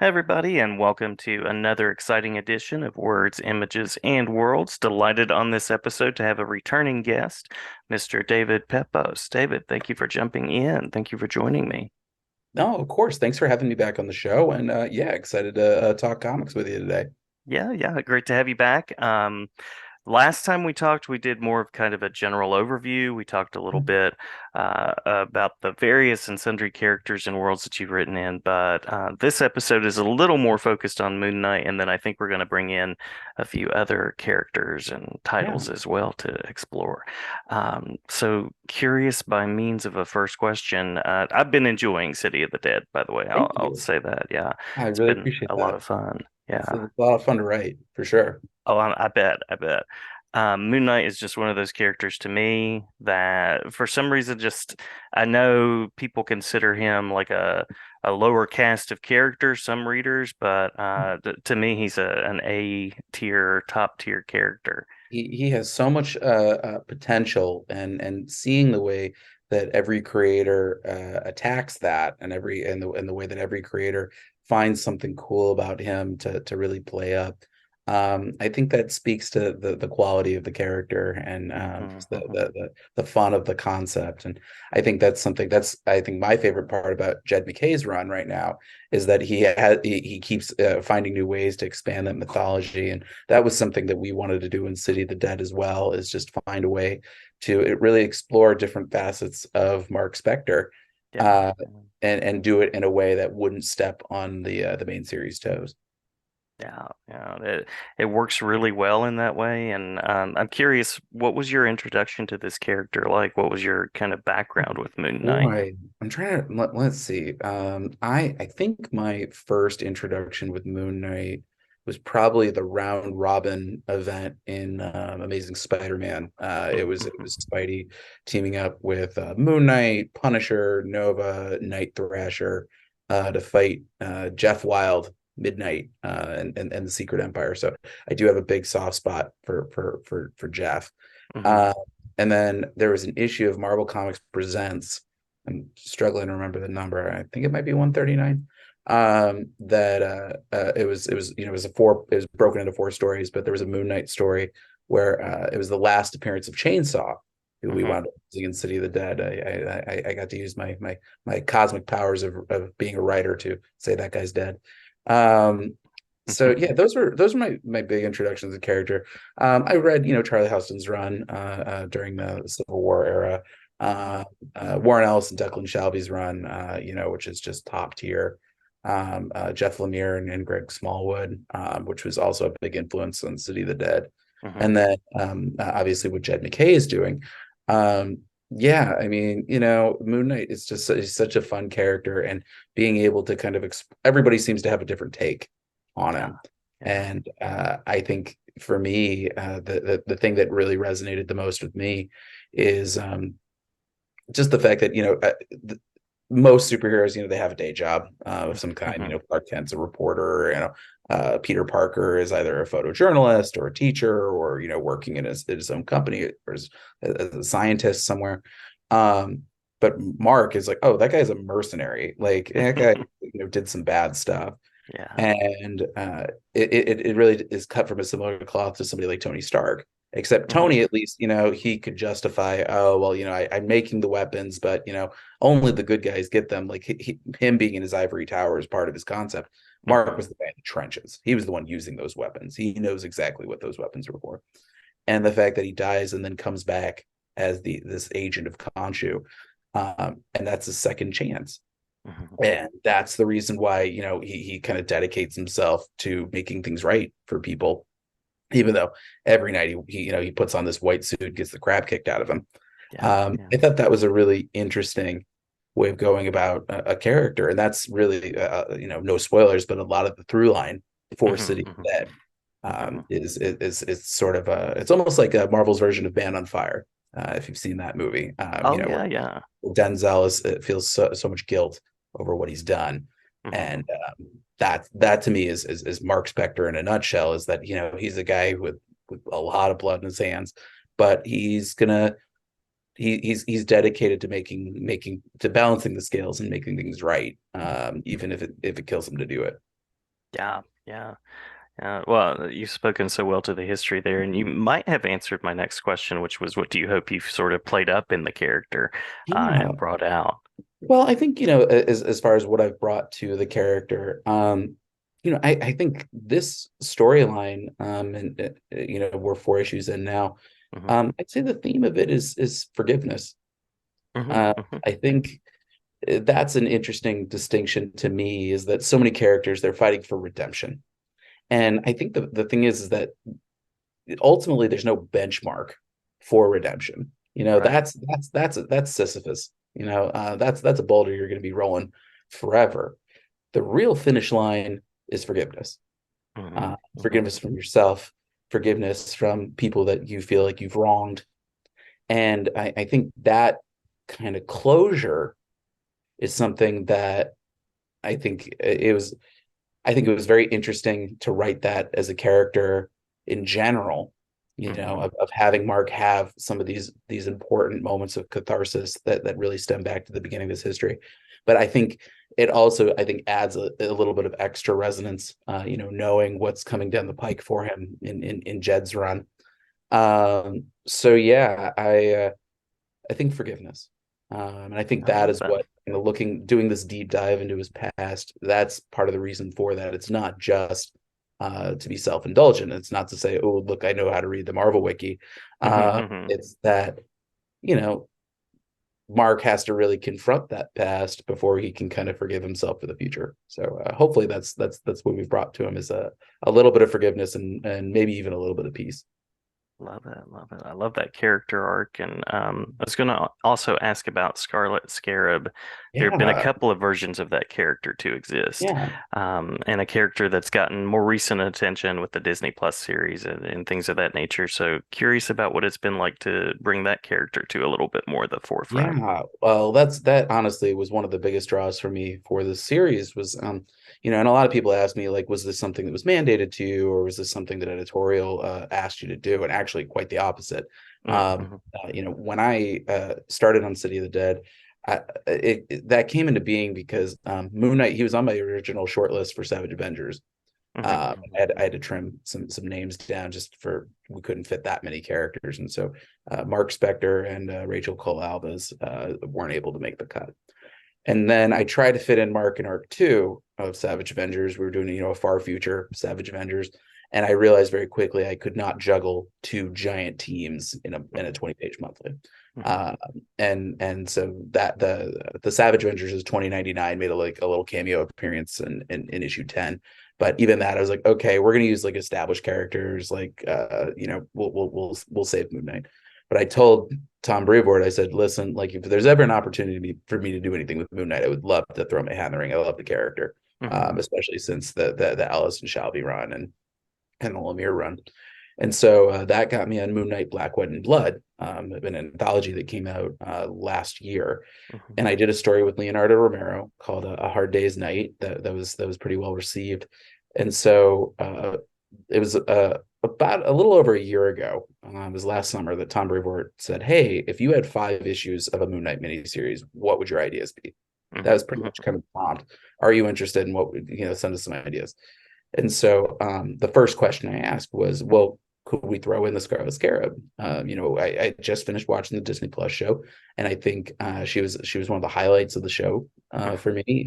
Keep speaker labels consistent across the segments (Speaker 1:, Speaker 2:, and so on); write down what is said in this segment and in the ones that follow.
Speaker 1: Hey everybody, and welcome to another exciting edition of Words, Images, and Worlds. Delighted on this episode to have a returning guest, Mr. David Pepose. David, thank you for jumping in. Thank you for joining me.
Speaker 2: No, of course. Thanks for having me back on the show. And yeah, excited to talk comics with you today.
Speaker 1: Yeah, great to have you back. Last time we talked, we did more of kind of a general overview. We talked a little bit about the various and sundry characters and worlds that you've written in, but this episode is a little more focused on Moon Knight, and then I think we're going to bring in a few other characters and
Speaker 2: Yeah,
Speaker 1: titles as well to explore. So, curious by means of a first question, I've been enjoying City of the Dead, by the way. I'll,
Speaker 2: thank
Speaker 1: I'll
Speaker 2: you.
Speaker 1: say that. Yeah,
Speaker 2: I
Speaker 1: it's
Speaker 2: really
Speaker 1: been
Speaker 2: appreciate
Speaker 1: a lot
Speaker 2: that.
Speaker 1: of fun.
Speaker 2: It's
Speaker 1: Yeah.
Speaker 2: a lot of fun to write, for sure.
Speaker 1: Oh, I bet, I bet. Moon Knight is just one of those characters to me that, for some reason, just I know people consider him like a lower cast of characters, some readers, but to me, he's an A tier, top tier character.
Speaker 2: He has so much potential, and seeing the way that every creator attacks that, and the way that every creator finds something cool about him to really play up. I think that speaks to the quality of the character, and
Speaker 1: Hmm
Speaker 2: just
Speaker 1: hmm
Speaker 2: the fun of the concept. And I think that's something that's I think my favorite part about Jed McKay's run right now is that he keeps finding new ways to expand that mythology. And that was something that we wanted to do in City of the Dead as well, is just find a way to really explore different facets of Mark Spector,
Speaker 1: Yeah.
Speaker 2: uh, and do it in a way that wouldn't step on the main series toes.
Speaker 1: Yeah, it works really well in that way. And I'm curious, what was your introduction to this character like? What was your kind of background with Moon Knight?
Speaker 2: Boy, I'm trying to let's see. I think my first introduction with Moon Knight was probably the round robin event in Amazing Spider-Man. It was Spidey teaming up with Moon Knight, Punisher, Nova, Night Thrasher to fight Jeff Wild, Midnight, and the Secret Empire. So I do have a big soft spot for Jeff.
Speaker 1: Hmm
Speaker 2: Uh, and then there was an issue of Marvel Comics Presents. I'm struggling to remember the number. I think it might be 139. That it was it was it was broken into four stories, but there was a Moon Knight story where it was the last appearance of Chainsaw, who we
Speaker 1: hmm
Speaker 2: wound up using in City of the Dead. I got to use my cosmic powers of being a writer to say that guy's dead. Um, so yeah, those were my big introductions to character. I read, Charlie Huston's run during the Civil War era, uh, Warren Ellis and Declan Shalvey's run, which is just top tier. Jeff Lemire and Greg Smallwood, which was also a big influence on City of the Dead.
Speaker 1: hmm
Speaker 2: And then obviously what Jed McKay is doing. Yeah, I mean, Moon Knight is just he's such a fun character, and being able to kind of everybody seems to have a different take on
Speaker 1: Yeah,
Speaker 2: him.
Speaker 1: yeah.
Speaker 2: And I think for me, the thing that really resonated the most with me is just the fact that most superheroes, they have a day job of some kind.
Speaker 1: hmm
Speaker 2: Clark Kent's a reporter. Peter Parker is either a photojournalist or a teacher, or working in his own company, or as a scientist somewhere. Um, but Mark is like, oh, that guy's a mercenary. Like that guy, did some bad stuff,
Speaker 1: Yeah.
Speaker 2: and it really is cut from a similar cloth to somebody like Tony Stark. Except
Speaker 1: hmm
Speaker 2: Tony, at least, he could justify, oh, well, I'm making the weapons, but only the good guys get them. Like him being in his ivory tower is part of his concept. Mark
Speaker 1: hmm
Speaker 2: was the guy in the trenches. He was the one using those weapons. He knows exactly what those weapons were for. And the fact that he dies and then comes back as this agent of Khonshu, and that's his second chance.
Speaker 1: hmm
Speaker 2: And that's the reason why, he kind of dedicates himself to making things right for people, even though every night he puts on this white suit, gets the crap kicked out of him.
Speaker 1: Yeah, yeah.
Speaker 2: I thought that was a really interesting way of going about a character, and that's really no spoilers, but a lot of the through line for
Speaker 1: hmm
Speaker 2: City of
Speaker 1: hmm
Speaker 2: the Dead
Speaker 1: hmm
Speaker 2: is sort of it's almost like a Marvel's version of Man on Fire. If you've seen that movie,
Speaker 1: Oh, yeah, yeah.
Speaker 2: Denzel feels so much guilt over what he's done,
Speaker 1: hmm
Speaker 2: and that to me is Mark Spector in a nutshell. Is that he's a guy with a lot of blood in his hands, but he's dedicated to making to balancing the scales and making things right, even if it kills him to do it.
Speaker 1: Yeah, yeah. Well, you've spoken so well to the history there, and you might have answered my next question, which was, what do you hope you've sort of played up in the character
Speaker 2: Yeah.
Speaker 1: and brought out?
Speaker 2: Well, I think, as far as what I've brought to the character, I think this storyline, and we're 4 issues in now.
Speaker 1: Hmm.
Speaker 2: I'd say the theme of it is forgiveness.
Speaker 1: Hmm.
Speaker 2: Uh,
Speaker 1: Hmm.
Speaker 2: I think that's an interesting distinction to me, is that so many characters, they're fighting for redemption. And I think the thing is that ultimately there's no benchmark for redemption.
Speaker 1: Right.
Speaker 2: That's Sisyphus. That's a boulder you're going to be rolling forever. The real finish line is forgiveness.
Speaker 1: Hmm. Hmm.
Speaker 2: Forgiveness from yourself, forgiveness from people that you feel like you've wronged. And I think that kind of closure is something that I think it was I think it was very interesting to write that as a character in general,
Speaker 1: Hmm.
Speaker 2: of having Mark have some of these important moments of catharsis that really stem back to the beginning of his history. But I think it also, I think, adds a little bit of extra resonance, knowing what's coming down the pike for him in Jed's run. So yeah, I think forgiveness. And I think
Speaker 1: I
Speaker 2: that
Speaker 1: love
Speaker 2: is
Speaker 1: that.
Speaker 2: what, doing this deep dive into his past, that's part of the reason for that. It's not just to be self-indulgent. It's not to say, oh, look, I know how to read the Marvel Wiki.
Speaker 1: Hmm. Hmm.
Speaker 2: It's that, you know, Mark has to really confront that past before he can kind of forgive himself for the future. So hopefully that's what we've brought to him, is a little bit of forgiveness and maybe even a little bit of peace.
Speaker 1: Love it, love it. I love that character arc. And I was going to also ask about Scarlet Scarab. There have been a
Speaker 2: Yeah.
Speaker 1: couple of versions of that character to exist,
Speaker 2: Yeah.
Speaker 1: and a character that's gotten more recent attention with the Disney Plus series and things of that nature. So curious about what it's been like to bring that character to a little bit more of the forefront.
Speaker 2: Yeah, well, that honestly was one of the biggest draws for me for this series was, and a lot of people ask me, like, was this something that was mandated to you, or was this something that editorial asked you to do? And actually, quite the opposite.
Speaker 1: Mm-hmm.
Speaker 2: When I started on City of the Dead, that came into being because Moon Knight, he was on my original shortlist for Savage Avengers.
Speaker 1: Hmm.
Speaker 2: I had to trim some names down, just for, we couldn't fit that many characters, and so Mark Spector and Rachel Cole Alves weren't able to make the cut. And then I tried to fit in Mark in Arc 2 of Savage Avengers. We were doing, a far future Savage Avengers, and I realized very quickly I could not juggle two giant teams in a 20-page monthly.
Speaker 1: Hmm.
Speaker 2: Uh, and so that the Savage Avengers is 2099 made a little cameo appearance in issue 10. But even that, I was like, okay, we're gonna use like established characters, like we'll save Moon Knight. But I told Tom Brevoort, I said, listen, like, if there's ever an opportunity for me to do anything with Moon Knight, I would love to throw my hat in the ring. I love the character,
Speaker 1: Hmm.
Speaker 2: especially since the Alice and Shelby run and the Lemire run. And so that got me on Moon Knight, Black, White, and Blood, an anthology that came out last year.
Speaker 1: Hmm.
Speaker 2: And I did a story with Leonardo Romero called A Hard Day's Night that was pretty well received. And so it was about a little over a year ago, it was last summer, that Tom Brevoort said, hey, if you had 5 issues of a Moon Knight miniseries, what would your ideas be? That
Speaker 1: Hmm.
Speaker 2: was pretty
Speaker 1: Hmm.
Speaker 2: much kind of prompt. Are you interested in what would, send us some ideas? And so the first question I asked was, well, could we throw in the Scarlet Scarab? I just finished watching the Disney Plus show, and I think she was one of the highlights of the show for me.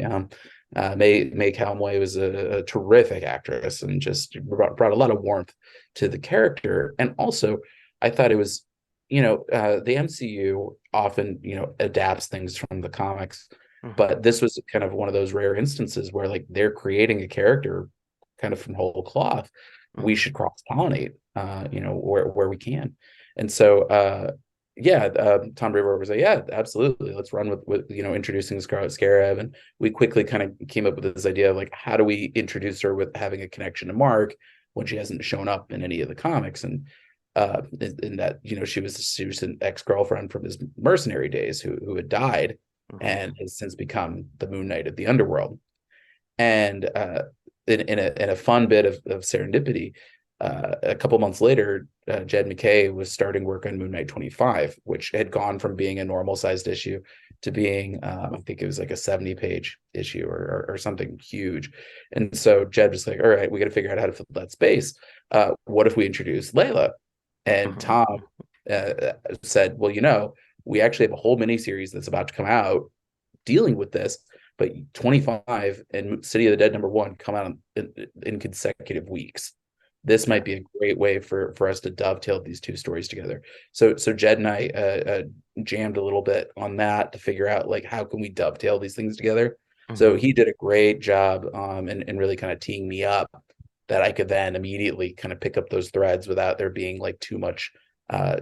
Speaker 2: May Calmoy was a terrific actress and just brought a lot of warmth to the character. And also, I thought it was, the MCU often, adapts things from the comics,
Speaker 1: Hmm.
Speaker 2: but this was kind of one of those rare instances where, like, they're creating a character kind of from whole cloth. We
Speaker 1: Hmm.
Speaker 2: should cross pollinate, where we can. And so, yeah, Tom Brevoort was like, yeah, absolutely, let's run with introducing the Scarlet Scarab. And we quickly kind of came up with this idea of, like, how do we introduce her with having a connection to Mark when she hasn't shown up in any of the comics. And in that, she was an ex-girlfriend from his mercenary days who had died and
Speaker 1: Hmm.
Speaker 2: has since become the Moon Knight of the underworld. And in a fun bit of serendipity, a couple months later, Jed MacKay was starting work on Moon Knight 25, which had gone from being a normal sized issue to being, I think it was like a 70-page issue or something huge. And so Jed was like, all right, we got to figure out how to fill that space. What if we introduce Layla? And
Speaker 1: Mhm.
Speaker 2: Tom said, well, we actually have a whole miniseries that's about to come out dealing with this, but 25 and City of the Dead #1 come out in consecutive weeks. This
Speaker 1: Yeah.
Speaker 2: might be a great way for us to dovetail these two stories together. So Jed and I jammed a little bit on that to figure out like how can we dovetail these things together. So
Speaker 1: Mhm.
Speaker 2: he did a great job and really kind of teeing me up that I could then immediately kind of pick up those threads without there being like uh,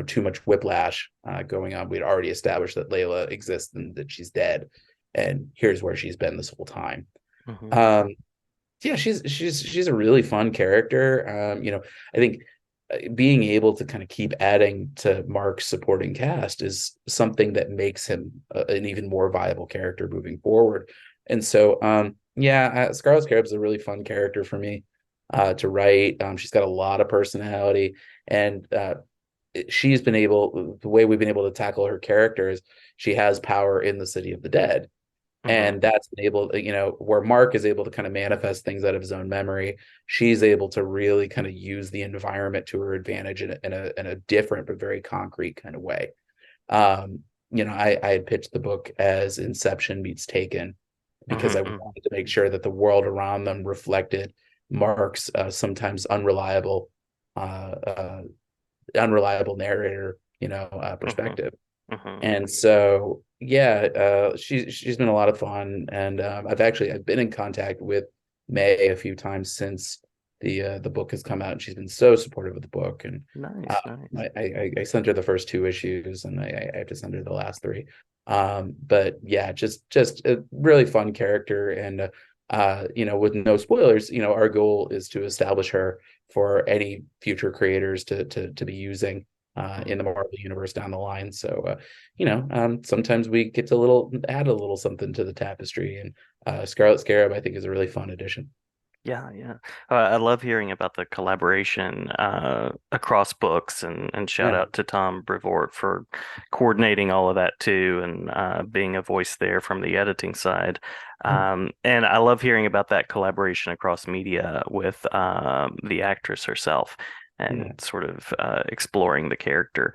Speaker 2: too much whiplash going on. We'd already established that Layla exists and that she's dead, and here's where she's been this whole time.
Speaker 1: Mhm.
Speaker 2: Um, yeah, she's a really fun character. I think being able to kind of keep adding to Mark's supporting cast is something that makes him an even more viable character moving forward. And so, yeah, Scarlet Scarab is a really fun character for me to write. She's got a lot of personality, and she's been able, the way we've been able to tackle her character is she has power in the City of the Dead.
Speaker 1: Mhm.
Speaker 2: And that's been able, where Mark is able to kind of manifest things out of his own memory. She's able to really kind of use the environment to her advantage in a different but very concrete kind of way. Um, I had pitched the book as Inception meets Taken because
Speaker 1: Mhm.
Speaker 2: I
Speaker 1: Mhm.
Speaker 2: wanted to make sure that the world around them reflected Mark's sometimes uh, uh, unreliable narrator,
Speaker 1: Mhm.
Speaker 2: perspective.
Speaker 1: Mhm.
Speaker 2: And so, yeah, she's been a lot of fun, and I've been in contact with May a few times since the book has come out, and she's been so supportive of the book. And
Speaker 1: Nice. Nice.
Speaker 2: I sent her the first two issues, and I have to send her the last three. But yeah, just a really fun character, and with no spoilers, our goal is to establish her for any future creators to be using in
Speaker 1: Mhm.
Speaker 2: the Marvel universe down the line. So sometimes we get to add a little something to the tapestry, and Scarlet Scarab I think is a really fun addition.
Speaker 1: Yeah, yeah. I love hearing about the collaboration across books, and shout
Speaker 2: Yeah.
Speaker 1: out to Tom Brevoort for coordinating all of that too, and being a voice there from the editing side. And I love hearing about that collaboration across media with the actress herself and
Speaker 2: Yeah.
Speaker 1: sort of exploring the character.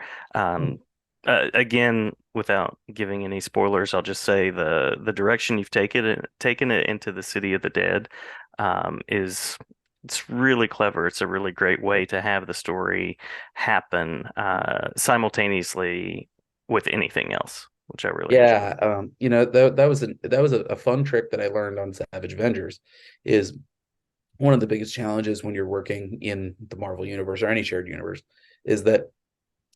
Speaker 1: Again, without giving any spoilers, I'll just say the direction you've taken it into the City of the Dead is it's really clever. It's a really great way to have the story happen simultaneously with anything else, which I really enjoy.
Speaker 2: Yeah, that was a fun trick that I learned on Savage Avengers. Is one of the biggest challenges when you're working in the Marvel universe or any shared universe is that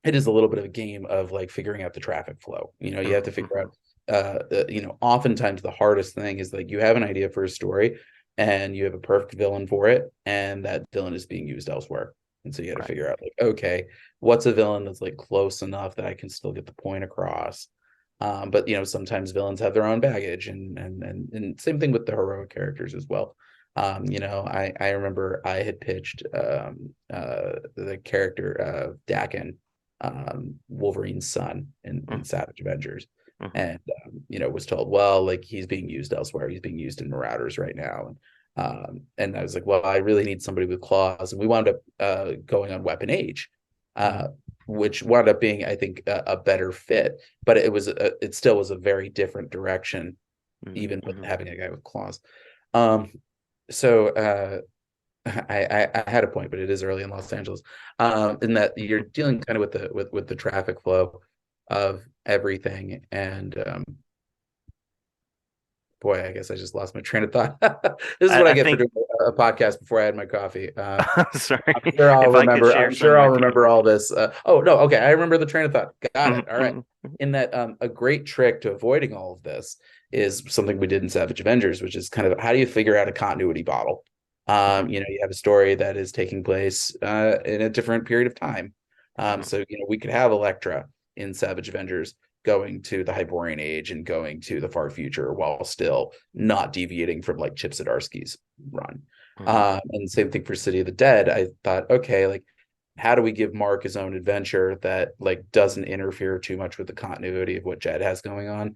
Speaker 2: it is a little bit of a game of like figuring out the traffic flow. You have to figure
Speaker 1: Mm-hmm.
Speaker 2: out, oftentimes the hardest thing is like you have an idea for a story and you have a perfect villain for it, and that villain is being used elsewhere. And so you got to
Speaker 1: Right.
Speaker 2: figure out like, okay, what's a villain that's like close enough that I can still get the point across. But sometimes villains have their own baggage, and same thing with the heroic characters as well. I remember I had pitched the character Dakin, Wolverine's son in Savage Avengers,
Speaker 1: Mm-hmm.
Speaker 2: and was told, well, like he's being used elsewhere. He's being used in Marauders right now, and I was like, well, I really need somebody with claws, and we wound up going on Weapon Age, uh, which wound up being, I think, a better fit, but it still was a very different direction, even with
Speaker 1: Mm-hmm.
Speaker 2: having a guy with claws. Um, so I had a point, but it is early in Los Angeles. In that you're dealing kind of with the traffic flow of everything, and boy, I guess I just lost my train of thought. This is what I
Speaker 1: I
Speaker 2: get for
Speaker 1: think,
Speaker 2: doing a podcast before I had my coffee.
Speaker 1: sorry,
Speaker 2: I'm sure I'll
Speaker 1: if I could
Speaker 2: remember.
Speaker 1: share
Speaker 2: I'm sure
Speaker 1: some
Speaker 2: I'll
Speaker 1: with you.
Speaker 2: remember all this. Oh no, okay, I remember the train of thought. Got it. All right.
Speaker 1: Mhm.
Speaker 2: In that, a great trick to avoiding all of this is something we did in Savage Avengers, which is kind of how do you figure out a continuity bottle?
Speaker 1: Mhm.
Speaker 2: You have a story that is taking place in a different period of time.
Speaker 1: Mhm.
Speaker 2: So we could have Elektra in Savage Avengers going to the Hyborian Age and going to the far future while still not deviating from like Chip Zdarsky's run.
Speaker 1: Mhm.
Speaker 2: And same thing for City of the Dead. I thought, okay, like how do we give Mark his own adventure that like doesn't interfere too much with the continuity of what Jed has going on?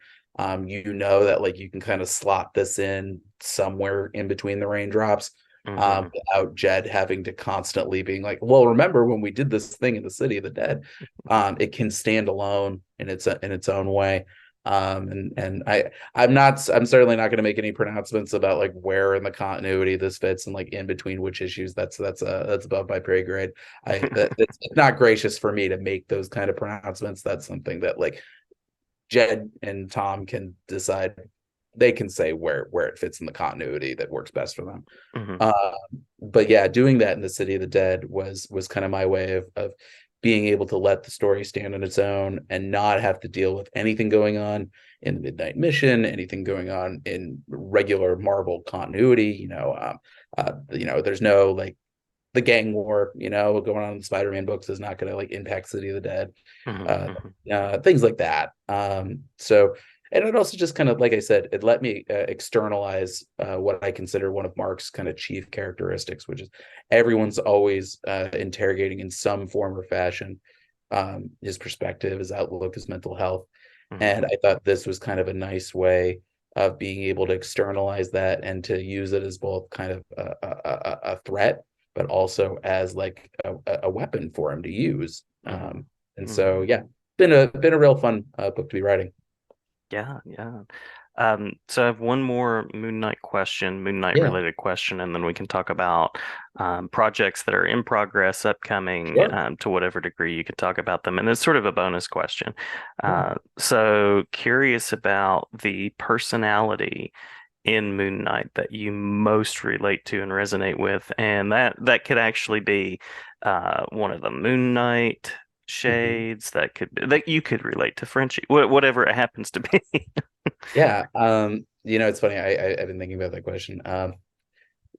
Speaker 2: You know that like you can kind of slot this in somewhere in between the raindrops,
Speaker 1: Hmm.
Speaker 2: without Jed having to constantly being like, well, remember when we did this thing in the City of the Dead? It can stand alone in its own way. And I'm certainly not going to make any pronouncements about like where in the continuity this fits and like in between which issues. That's above my pay grade. It's not gracious for me to make those kind of pronouncements. That's something that like Jed and Tom can decide. They can say where it fits in the continuity that works best for them.
Speaker 1: Hmm.
Speaker 2: Uh, but yeah, doing that in the City of the Dead was kind of my way of being able to let the story stand on its own and not have to deal with anything going on in the Midnight Mission, anything going on in regular Marvel continuity. There's no like the gang war, going on in the Spider-Man books is not going to like impact City of the Dead, uh,
Speaker 1: Hmm.
Speaker 2: things like that. So, and it also just kind of, like I said, it let me externalize what I consider one of Mark's kind of chief characteristics, which is everyone's always interrogating in some form or fashion his perspective, his outlook, his mental health. And
Speaker 1: Hmm.
Speaker 2: I thought this was kind of a nice way of being able to externalize that and to use it as both kind of a threat but also as like a weapon for him to use.
Speaker 1: Hmm.
Speaker 2: And so
Speaker 1: Hmm.
Speaker 2: yeah, been a real fun book to be writing.
Speaker 1: Yeah, yeah. So I have one more Moon Knight question, Moon Knight
Speaker 2: Yeah,
Speaker 1: related question, and then we can talk about projects that are in progress, upcoming,
Speaker 2: sure.
Speaker 1: to whatever degree you can talk about them. And it's sort of a bonus question.
Speaker 2: Yeah.
Speaker 1: So curious about the personality in Moon Knight that you most relate to and resonate with, and that could actually be one of the Moon Knight
Speaker 2: Mhm.
Speaker 1: shades that could that you could relate to Frenchie, whatever it happens to be.
Speaker 2: Yeah. It's funny. I've been thinking about that question.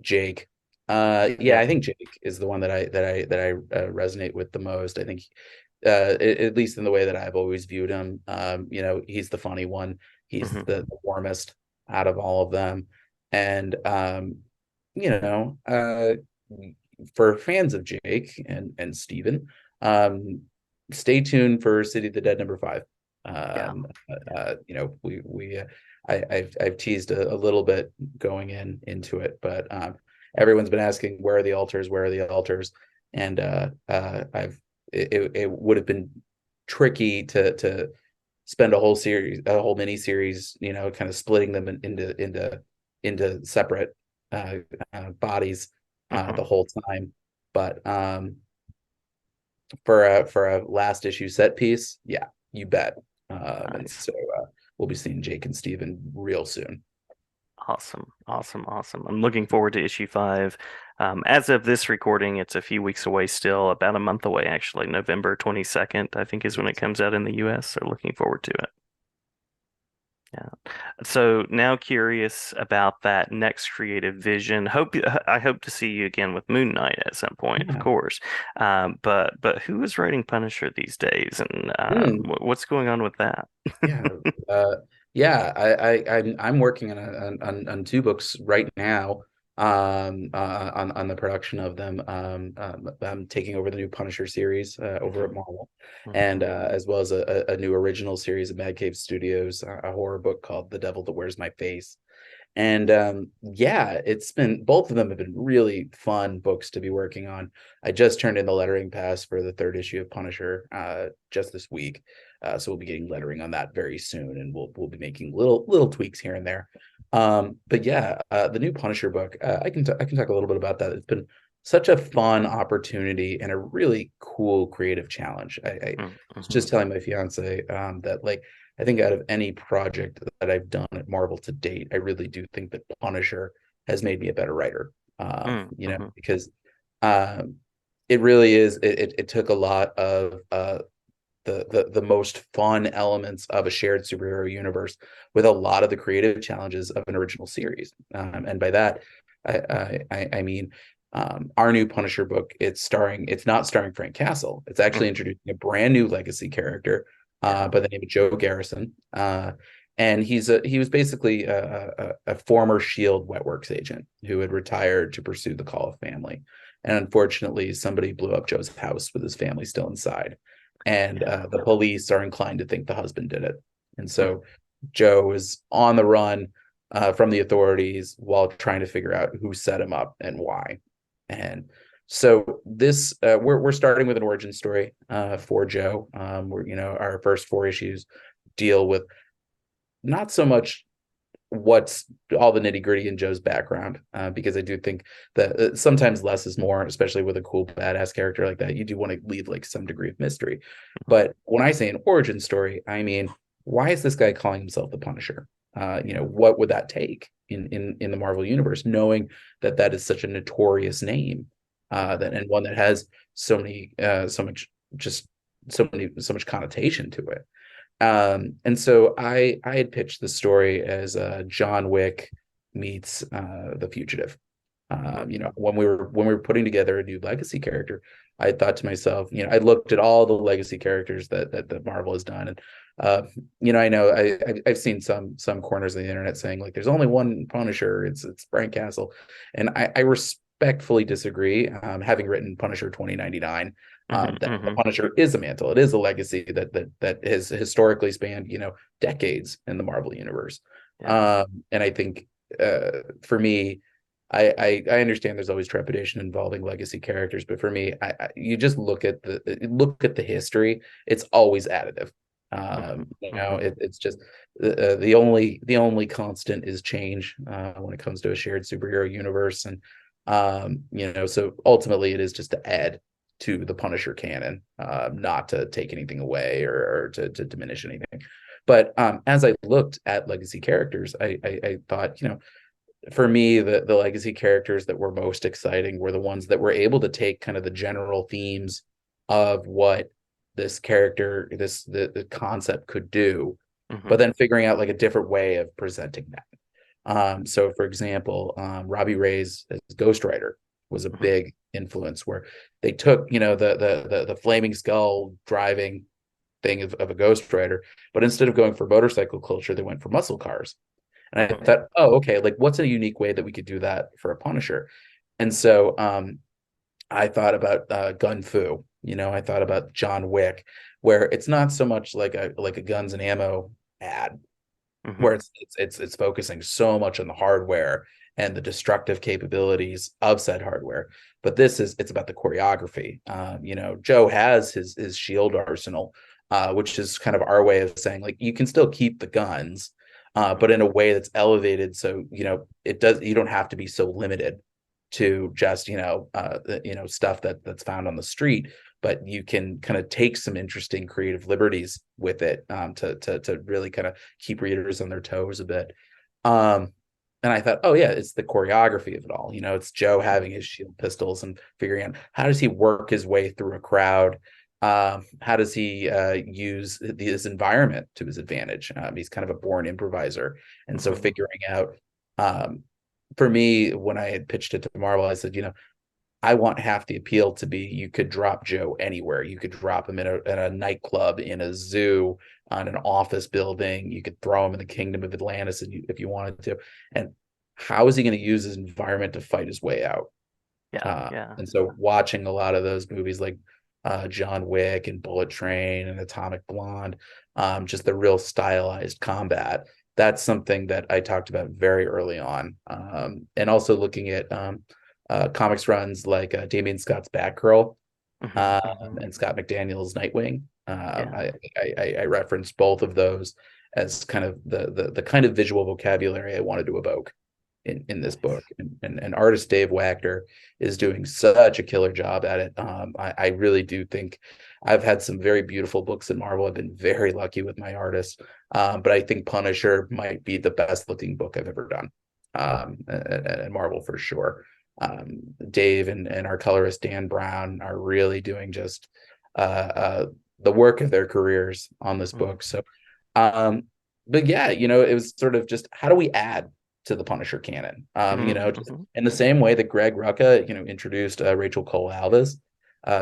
Speaker 2: Jake. Yeah,
Speaker 1: Yeah.
Speaker 2: I think Jake is the one that I resonate with the most. I think, at least in the way that I've always viewed him. He's the funny one. He's
Speaker 1: Hmm.
Speaker 2: the warmest out of all of them, and you know, for fans of Jake and Steven, stay tuned for City of the Dead #5.
Speaker 1: Yeah.
Speaker 2: Um,
Speaker 1: Yeah.
Speaker 2: we I've teased a little bit going into it, but everyone's been asking where are the altars, and it would have been tricky to spend a whole mini series, kind of splitting them into separate uh, bodies
Speaker 1: Hmm.
Speaker 2: the whole time. But for a last issue set piece, yeah, you bet. And
Speaker 1: Nice.
Speaker 2: so we'll be seeing Jake and Steven real soon.
Speaker 1: Awesome. Awesome. Awesome. I'm looking forward to issue 5. As of this recording, it's a few weeks away still, about a month away, actually. November 22nd, I think, is when it comes out in the US. So looking forward to it. Yeah. So now curious about that next creative vision. I hope to see you again with Moon Knight at some point, of
Speaker 2: Yeah.
Speaker 1: course. But who is writing Punisher these days, and
Speaker 2: Mm,
Speaker 1: what's going on with that?
Speaker 2: yeah. Uh, yeah. I'm working on two books right now. On the production of them. I'm taking over the new Punisher series over at
Speaker 1: Hmm.
Speaker 2: Marvel, and
Speaker 1: Hmm.
Speaker 2: as well as a new original series of Mad Cave Studios, a horror book called The Devil That Wears My Face. And yeah, it's been both of them have been really fun books to be working on. I just turned in the lettering pass for the third issue of Punisher just this week. So we'll be getting lettering on that very soon, and we'll be making little tweaks here and there. But yeah, the new Punisher book, I can talk a little bit about that. It's been such a fun opportunity and a really cool creative challenge. I was
Speaker 1: Hmm.
Speaker 2: just telling my fiance that like I think out of any project that I've done at Marvel to date, I really do think that Punisher has made me a better writer.
Speaker 1: Hmm.
Speaker 2: Because um, it really is. It took a lot of the most fun elements of a shared superhero universe with a lot of the creative challenges of an original series. And by that, I mean our new Punisher book. It's not starring Frank Castle. It's actually
Speaker 1: Hmm.
Speaker 2: introducing a brand new legacy character
Speaker 1: Yeah.
Speaker 2: by the name of Joe Garrison. And he was basically a former Shield Wetworks agent who had retired to pursue the Call of Family. and unfortunately, somebody blew up Joe's house with his family still inside, and
Speaker 1: Yeah.
Speaker 2: the police are inclined to think the husband did it, and
Speaker 1: Mm,
Speaker 2: so Joe is on the run from the authorities while trying to figure out who set him up and why. And so this we're starting with an origin story for Joe. We're our first four issues deal with not so much what's all the nitty gritty in Joe's background, because I do think that sometimes less is more, especially with a cool badass character like that. You do want to leave like some degree of mystery. But when I say an origin story, I mean, why is this guy calling himself the Punisher? What would that take in the Marvel universe, knowing that that is such a notorious name, that and one that has so many so much just so much connotation to it. And so I had pitched the story as John Wick meets the Fugitive. When we were putting together a new legacy character, I thought to myself, I looked at all the legacy characters that Marvel has done, and I know I've seen some corners of the internet saying like there's only one Punisher, it's Brian Castle, and I respectfully disagree. Having written Punisher 2099,
Speaker 1: mhm,
Speaker 2: that the
Speaker 1: mhm.
Speaker 2: Punisher is a mantle. It is a legacy that has historically spanned decades in the Marvel universe.
Speaker 1: Yeah.
Speaker 2: And I think for me, I understand there's always trepidation involving legacy characters, but for me, you just look at the history. It's always additive.
Speaker 1: Mhm, mhm.
Speaker 2: It's just the only constant is change when it comes to a shared superhero universe, and so ultimately it is just to add to the Punisher canon, not to take anything away or to diminish anything. But as I looked at legacy characters, I thought, for me, the legacy characters that were most exciting were the ones that were able to take kind of the general themes of what this character, the concept could do, but
Speaker 1: Mhm,
Speaker 2: then figuring out like a different way of presenting that. So for example, Robbie Reyes as Ghost Rider was a
Speaker 1: mhm.
Speaker 2: big influence where they took, the flaming skull driving thing of a Ghost Rider, but instead of going for motorcycle culture, they went for muscle cars. And I
Speaker 1: Mm,
Speaker 2: thought, oh, okay, like what's a unique way that we could do that for a Punisher? And so I thought about Gun Fu. I thought about John Wick, where it's not so much like a guns and ammo ad,
Speaker 1: mhm,
Speaker 2: where it's focusing so much on the hardware and the destructive capabilities of said hardware. But it's about the choreography. Joe has his shield arsenal, which is kind of our way of saying like you can still keep the guns,
Speaker 1: mhm,
Speaker 2: but in a way that's elevated. So it does. You don't have to be so limited to just stuff that's found on the street, but you can kind of take some interesting creative liberties with it, to really kind of keep readers on their toes a bit. Um, and I thought, oh yeah, it's the choreography of it all. It's Joe having his shield pistols and figuring out how does he work his way through a crowd. How does he use his environment to his advantage? He's kind of a born improviser, and so
Speaker 1: mhm,
Speaker 2: figuring out. For me, when I had pitched it to Marvel, I said, I want half the appeal to be you could drop Joe anywhere. You could drop him in a nightclub, in a zoo, on an office building. You could throw him in the kingdom of Atlantis if you wanted to. And how is he going to use his environment to fight his way out?
Speaker 1: yeah, yeah.
Speaker 2: And so watching a lot of those movies like John Wick and Bullet Train and Atomic Blonde, just the real stylized combat. That's something that I talked about very early on. And also looking at comics runs like Damian Scott's Batgirl,
Speaker 1: Mhm, mhm.
Speaker 2: and Scott McDaniel's Nightwing.
Speaker 1: Yeah.
Speaker 2: I referenced both of those as kind of the kind of visual vocabulary I wanted to evoke in this book.
Speaker 1: Nice.
Speaker 2: And artist Dave Wachter is doing such a killer job at it. I really do think I've had some very beautiful books in Marvel. I've been very lucky with my artists, but I think Punisher might be the best looking book I've ever done, at Marvel for sure. Dave and our colorist Dan Brown are really doing just the work of their careers on this
Speaker 1: Mhm,
Speaker 2: book. So, um, but yeah, it was sort of just how do we add to the Punisher canon?
Speaker 1: mhm,
Speaker 2: Just
Speaker 1: mhm.
Speaker 2: in the same way that Greg Rucka, introduced Rachel Cole Alves,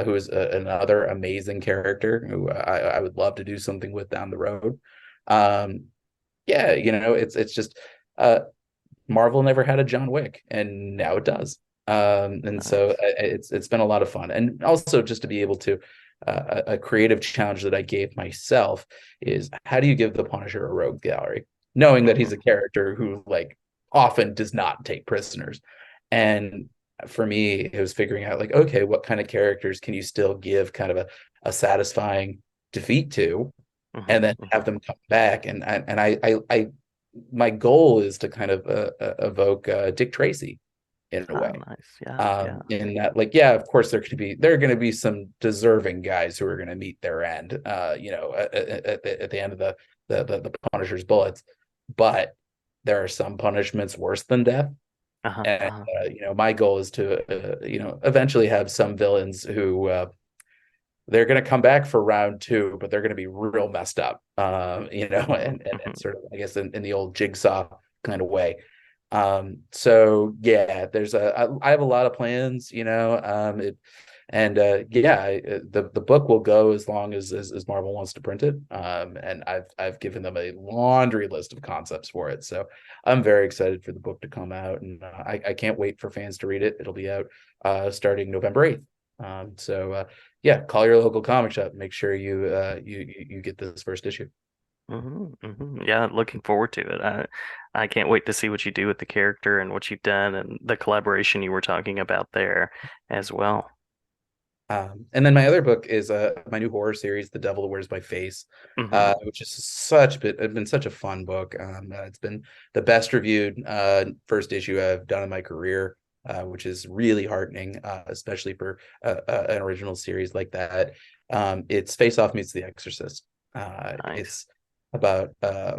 Speaker 2: who is another amazing character who I would love to do something with down the road. Um, yeah, it's just uh, Marvel never had a John Wick, and now it does. And so
Speaker 1: Nice.
Speaker 2: it's been a lot of fun, and also just to be able to a creative challenge that I gave myself is how do you give the Punisher a rogue gallery, knowing that he's a
Speaker 1: Hmm.
Speaker 2: character who like often does not take prisoners, and for me it was figuring out like okay, what kind of characters can you still give kind of a satisfying defeat to, and
Speaker 1: Hmm.
Speaker 2: then have
Speaker 1: Hmm.
Speaker 2: them come back, and I my goal is to kind of evoke Dick Tracy in a
Speaker 1: Oh,
Speaker 2: way.
Speaker 1: nice. Yeah, yeah.
Speaker 2: In that, like, yeah, of course, there are going to be some deserving guys who are going to meet their end, at the end of the Punisher's bullets, but there are some punishments worse than death.
Speaker 1: Uh-huh.
Speaker 2: And
Speaker 1: Uh-huh.
Speaker 2: my goal is to eventually have some villains who they're going to come back for round two, but they're going to be real messed up,
Speaker 1: Hmm.
Speaker 2: and
Speaker 1: Hmm.
Speaker 2: sort of, I guess, in the old jigsaw kind of way. So yeah, I have a lot of plans, and yeah, the book will go as long as Marvel wants to print it. And I've given them a laundry list of concepts for it, so I'm very excited for the book to come out, and I can't wait for fans to read it. It'll be out starting November 8th. So yeah, call your local comic shop. Make sure you get this first issue.
Speaker 1: Hmm. Hmm. Yeah, looking forward to it. I can't wait to see what you do with the character and what you've done and the collaboration you were talking about there as well.
Speaker 2: And then my other book is my new horror series, The Devil That Wears My Face,
Speaker 1: Hmm.
Speaker 2: which is it's been such a fun book. It's been the best reviewed first issue I've done in my career, which is really heartening, especially for an original series like that. It's Face Off meets The Exorcist.
Speaker 1: Nice.
Speaker 2: It's about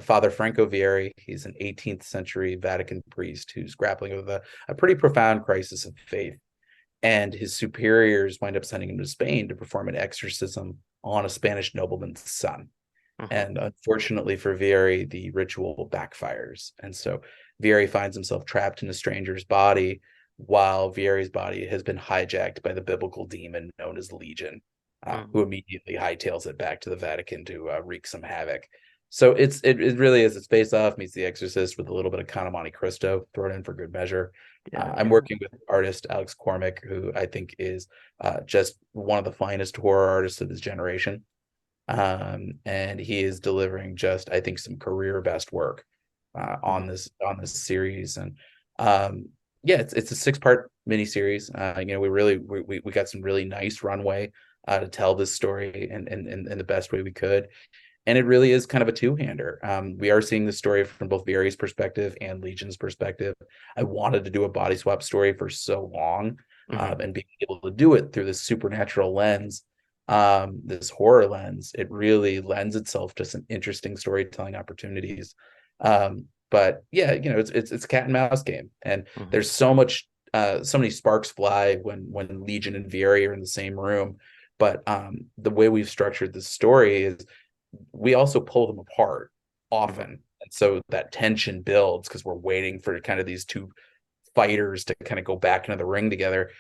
Speaker 2: Father Franco Vieri. He's an 18th century Vatican priest who's grappling with a pretty profound crisis of faith, and his superiors wind up sending him to Spain to perform an exorcism on a Spanish nobleman's son.
Speaker 1: Hmm.
Speaker 2: And unfortunately for Vieri, the ritual backfires. And so Vieri finds himself trapped in a stranger's body while Vieri's body has been hijacked by the biblical demon known as Legion, who
Speaker 1: Hmm.
Speaker 2: immediately hightails it back to the Vatican to wreak some havoc. So it really is. It's Face Off meets The Exorcist with a little bit of Count of Monte Cristo thrown in for good measure.
Speaker 1: Yeah,
Speaker 2: I'm
Speaker 1: yeah.
Speaker 2: working with artist Alex Cormick, who I think is just one of the finest horror artists of his generation. And he is delivering just, I think, some career best work
Speaker 1: Hmm.
Speaker 2: on this series. And um, yeah, it's a 6 part miniseries. We got some really nice runway to tell this story in the best way we could. And it really is kind of a two-hander. We are seeing the story from both Barry's perspective and Legion's perspective. I wanted to do a body swap story for so long,
Speaker 1: Hmm.
Speaker 2: and being able to do it through this supernatural lens, this horror lens, it really lends itself to some interesting storytelling opportunities. But yeah, it's a cat and mouse game, and
Speaker 1: Hmm.
Speaker 2: there's so many sparks fly when Legion and Vieri are in the same room. But the way we've structured the story is we also pull them apart
Speaker 1: Hmm.
Speaker 2: often. And so that tension builds because we're waiting for kind of these two fighters to kind of go back into the ring together.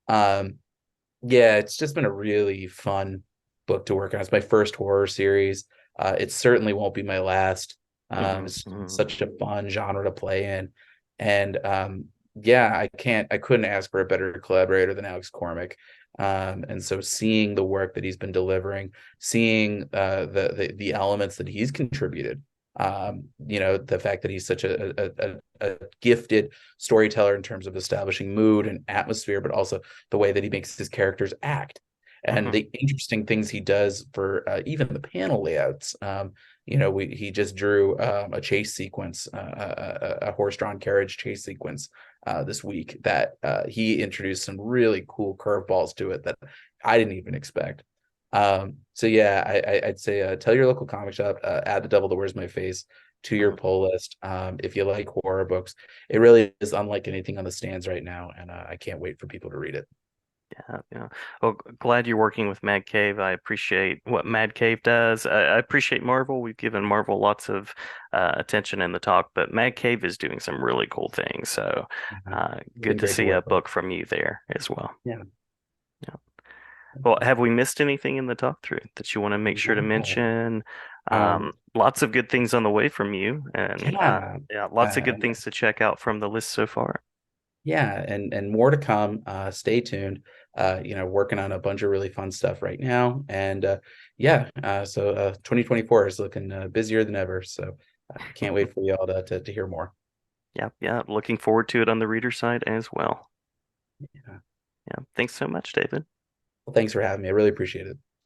Speaker 2: Um, yeah, it's just been a really fun book to work on. It's my first horror series. It certainly won't be my last.
Speaker 1: Hmm.
Speaker 2: It's
Speaker 1: Hmm.
Speaker 2: such a fun genre to play in. And yeah, I couldn't ask for a better collaborator than Alex Cormick. And so seeing the work that he's been delivering, seeing the elements that he's contributed, the fact that he's such a gifted storyteller in terms of establishing mood and atmosphere, but also the way that he makes his characters act and
Speaker 1: Hmm.
Speaker 2: the interesting things he does for even the panel layouts. He just drew a chase sequence, a horse-drawn carriage chase sequence this week that he introduced some really cool curveballs to it that I didn't even expect. So yeah, I'd say tell your local comic shop, add The Devil That Wears My Face to your
Speaker 1: Hmm.
Speaker 2: pull list. If you like horror books, it really is unlike anything on the stands right now, and I can't wait for people to read it.
Speaker 1: Yeah, yeah. Well, glad you're working with Mad Cave. I appreciate what Mad Cave does. I appreciate Marvel. We've given Marvel lots of attention in the talk, but Mad Cave is doing some really cool things. So,
Speaker 2: It's
Speaker 1: good
Speaker 2: been
Speaker 1: to
Speaker 2: great to
Speaker 1: see a
Speaker 2: work with.
Speaker 1: book from you there as well.
Speaker 2: Yeah.
Speaker 1: Yeah. Well, have we missed anything in the talk through that you want to make sure to
Speaker 2: No.
Speaker 1: mention?
Speaker 2: Um,
Speaker 1: Lots of good things on the way from you, and
Speaker 2: yeah.
Speaker 1: yeah, lots of
Speaker 2: Uh,
Speaker 1: good things to check out from the list so far.
Speaker 2: Yeah, and more to come. Stay tuned. Working on a bunch of really fun stuff right now. And yeah, so 2024 is looking busier than ever. So can't wait for y'all to hear more.
Speaker 1: Yeah, yeah. Looking forward to it on the reader side as well.
Speaker 2: Yeah.
Speaker 1: Yeah. Thanks so much, David.
Speaker 2: Well, thanks for having me. I really appreciate it.